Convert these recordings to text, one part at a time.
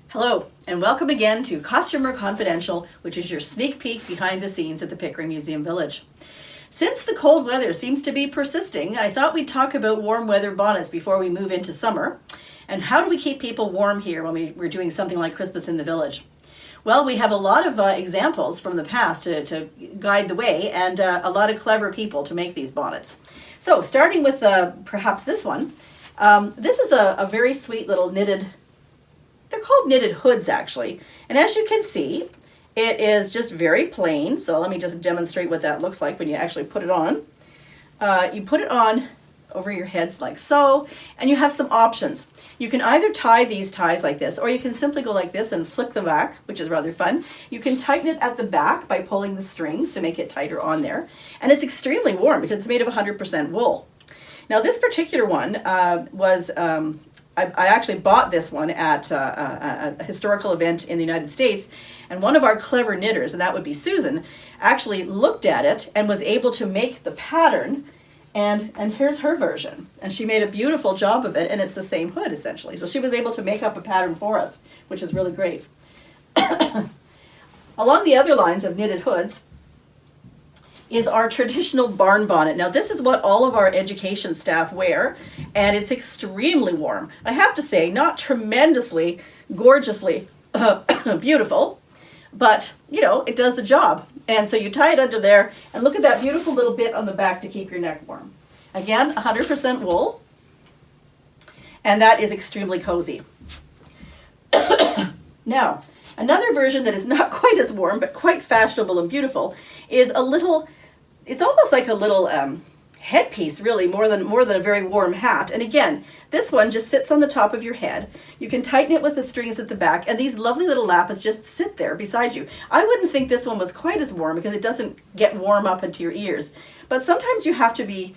Hello, and welcome again to Costumer Confidential, which is your sneak peek behind the scenes at the Pickering Museum Village. Since the cold weather seems to be persisting, I thought we'd talk about warm weather bonnets before we move into summer. And how do we keep people warm here when we're doing something like Christmas in the Village? Well, we have a lot of examples from the past to guide the way, and a lot of clever people to make these bonnets. So starting with perhaps this one, this is a very sweet little knitted, they're called knitted hoods actually. And as you can see, it is just very plain. So let me just demonstrate what that looks like when you actually put it on. You put it on over your heads like so, and you have some options. You can either tie these ties like this, or you can simply go like this and flick them back, which is rather fun. You can tighten it at the back by pulling the strings to make it tighter on there. And it's extremely warm because it's made of 100% wool. Now this particular one I actually bought this one at a historical event in the United States, and one of our clever knitters, and that would be Susan, actually looked at it and was able to make the pattern, and here's her version. And she made a beautiful job of it, and it's the same hood essentially. So she was able to make up a pattern for us, which is really great. Along the other lines of knitted hoods is our traditional barn bonnet. Now this is what all of our education staff wear, and it's extremely warm. I have to say, not tremendously, gorgeously beautiful, but you know, it does the job. And so you tie it under there, and look at that beautiful little bit on the back to keep your neck warm. Again, 100% wool, and that is extremely cozy. Now, another version that is not quite as warm, but quite fashionable and beautiful, is a little, it's almost like a little headpiece, really, more than a very warm hat. And again, this one just sits on the top of your head. You can tighten it with the strings at the back, and these lovely little lappets just sit there beside you. I wouldn't think this one was quite as warm because it doesn't get warm up into your ears. But sometimes you have to be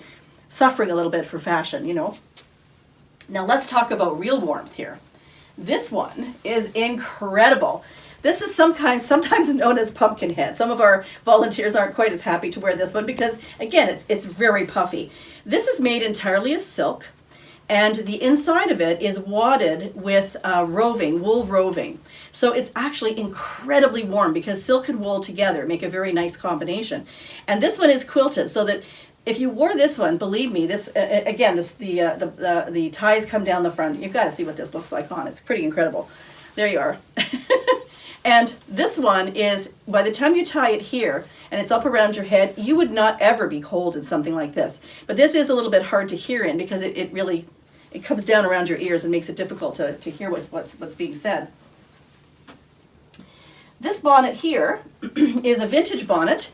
suffering a little bit for fashion, you know. Now let's talk about real warmth here. This one is incredible. This is sometimes known as pumpkin head. Some of our volunteers aren't quite as happy to wear this one because, again, it's very puffy. This is made entirely of silk, and the inside of it is wadded with wool roving. So it's actually incredibly warm because silk and wool together make a very nice combination. And this one is quilted, so that if you wore this one, believe me, this again, the ties come down the front. You've got to see what this looks like on. It's pretty incredible. There you are. And this one is, by the time you tie it here and it's up around your head, you would not ever be cold in something like this. But this is a little bit hard to hear in because it really comes down around your ears and makes it difficult to hear what's being said. This bonnet here is a vintage bonnet.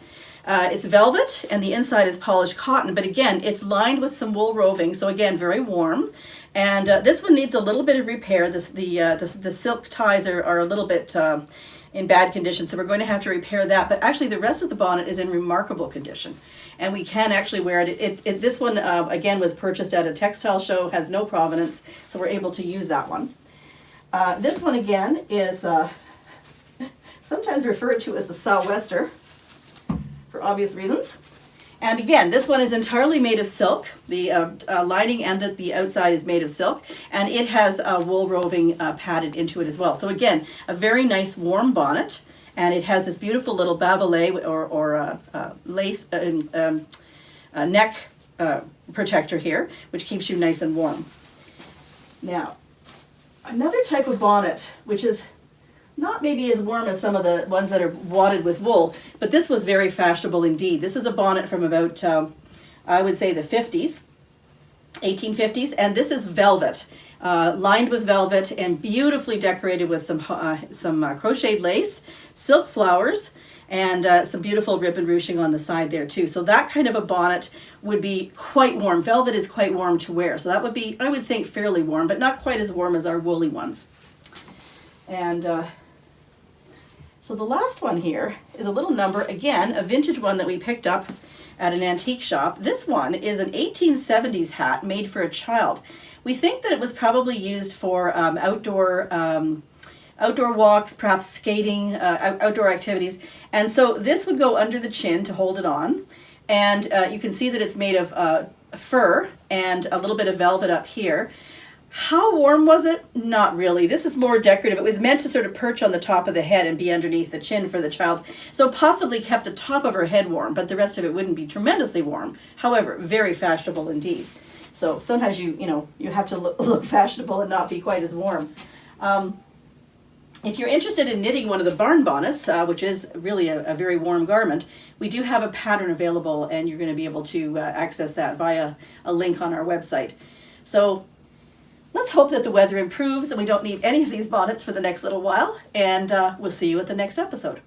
It's velvet, and the inside is polished cotton, but again, it's lined with some wool roving, so again, very warm. And this one needs a little bit of repair. The silk ties are a little bit in bad condition, so we're going to have to repair that. But actually, the rest of the bonnet is in remarkable condition, and we can actually wear it. This one, again, was purchased at a textile show, has no provenance, so we're able to use that one. This one, again, is sometimes referred to as the sou'wester, for obvious reasons. And again, this one is entirely made of silk. The lining and the outside is made of silk, and it has wool roving padded into it as well. So again, a very nice warm bonnet, and it has this beautiful little bavalet or lace neck protector here, which keeps you nice and warm. Now, another type of bonnet, which is not maybe as warm as some of the ones that are wadded with wool, but this was very fashionable indeed. This is a bonnet from about, I would say the 50s, 1850s, and this is velvet, lined with velvet and beautifully decorated with some crocheted lace, silk flowers, and some beautiful ribbon ruching on the side there too. So that kind of a bonnet would be quite warm. Velvet is quite warm to wear, so that would be, I would think, fairly warm, but not quite as warm as our woolly ones. And so the last one here is a little number, again, a vintage one that we picked up at an antique shop. This one is an 1870s hat made for a child. We think that it was probably used for outdoor walks, perhaps skating, outdoor activities. And so this would go under the chin to hold it on. And you can see that it's made of fur and a little bit of velvet up here. How warm was it? Not really. This is more decorative. It was meant to sort of perch on the top of the head and be underneath the chin for the child. So possibly kept the top of her head warm, but the rest of it wouldn't be tremendously warm. However, very fashionable indeed. So sometimes you have to look fashionable and not be quite as warm. If you're interested in knitting one of the barn bonnets, which is really a very warm garment, we do have a pattern available, and you're going to be able to access that via a link on our website. So let's hope that the weather improves and we don't need any of these bonnets for the next little while, and we'll see you at the next episode.